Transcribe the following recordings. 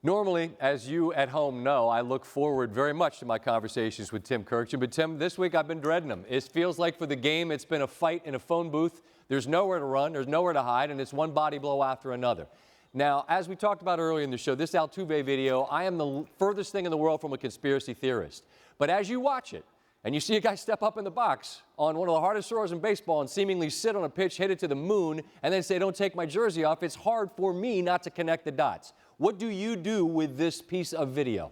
Normally, as you at home know, I look forward very much to my conversations with Tim Kurkjian. But Tim, this week I've been dreading them. It feels like for the game, it's been a fight in a phone booth. There's nowhere to run, there's nowhere to hide, and it's one body blow after another. Now, as we talked about earlier in the show, this Altuve video, I am the furthest thing in the world from a conspiracy theorist. But as you watch it, and you see a guy step up in the box on one of the hardest throws in baseball and seemingly sit on a pitch, hit it to the moon, and then say, don't take my jersey off, it's hard for me not to connect the dots. What do you do with this piece of video?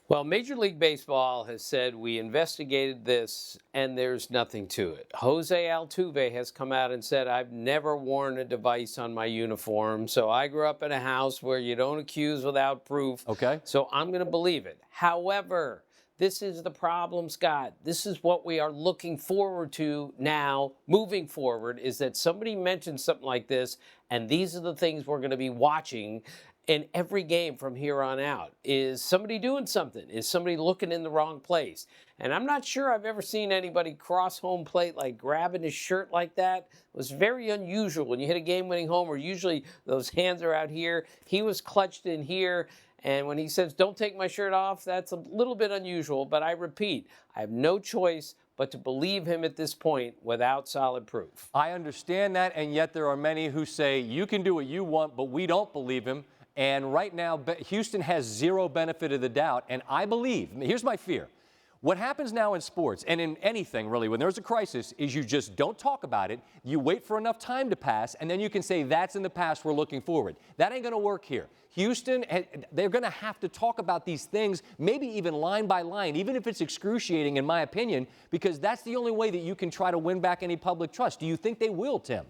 Well, Major League Baseball has said we investigated this and there's nothing to it. Jose Altuve has come out and said, I've never worn a device on my uniform, so I grew up in a house where you don't accuse without proof. Okay. So I'm going to believe it. However, this is the problem, Scott. This is what we are looking forward to now, moving forward, is that somebody mentions something like this, and these are the things we're going to be watching in every game from here on out. Is somebody doing something? Is somebody looking in the wrong place? And I'm not sure I've ever seen anybody cross home plate, like grabbing his shirt like that. It was very unusual. When you hit a game-winning homer, usually those hands are out here. He was clutched in here. And when he says, don't take my shirt off, that's a little bit unusual. But I repeat, I have no choice but to believe him at this point without solid proof. I understand that, and yet there are many who say, you can do what you want, but we don't believe him. And right now, Houston has zero benefit of the doubt. And I believe, here's my fear. What happens now in sports, and in anything really, when there's a crisis, is you just don't talk about it. You wait for enough time to pass, and then you can say, that's in the past, we're looking forward. That ain't going to work here. Houston, they're going to have to talk about these things, maybe even line by line, even if it's excruciating, in my opinion, because that's the only way that you can try to win back any public trust. Do you think they will, Tim?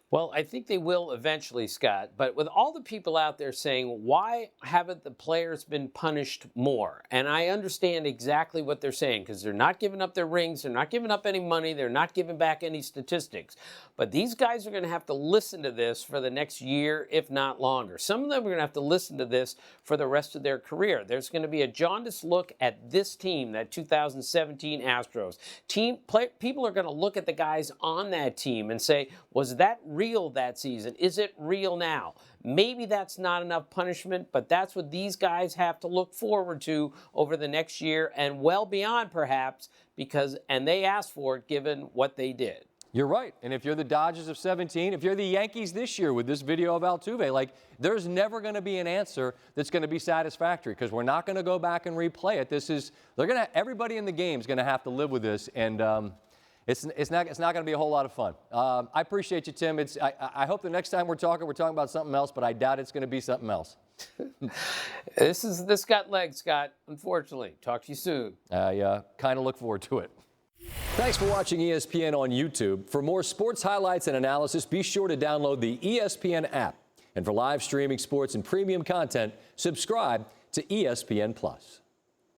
Well, I think they will eventually, Scott. But with all the people out there saying, why haven't the players been punished more? And I understand exactly what they're saying, because they're not giving up their rings, they're not giving up any money, they're not giving back any statistics. But these guys are going to have to listen to this for the next year, if not longer. Some of them are going to have to listen to this for the rest of their career. There's going to be a jaundiced look at this team, that 2017 Astros team. People are going to look at the guys on that team and say, was that real that season? Is it real now? Maybe that's not enough punishment, but that's what these guys have to look forward to over the next year and well beyond, perhaps, and they asked for it given what they did. You're right. And if you're the Dodgers of 17, if you're the Yankees this year with this video of Altuve, like, there's never going to be an answer that's going to be satisfactory, because we're not going to go back and replay it. Everybody in the game is going to have to live with this, and it's not going to be a whole lot of fun. I appreciate you, Tim. I hope the next time we're talking about something else, but I doubt it's going to be something else. This got legs, Scott, unfortunately. Talk to you soon. I kind of look forward to it. Thanks for watching ESPN on YouTube. For more sports highlights and analysis, be sure to download the ESPN app. And for live streaming sports and premium content, subscribe to ESPN+.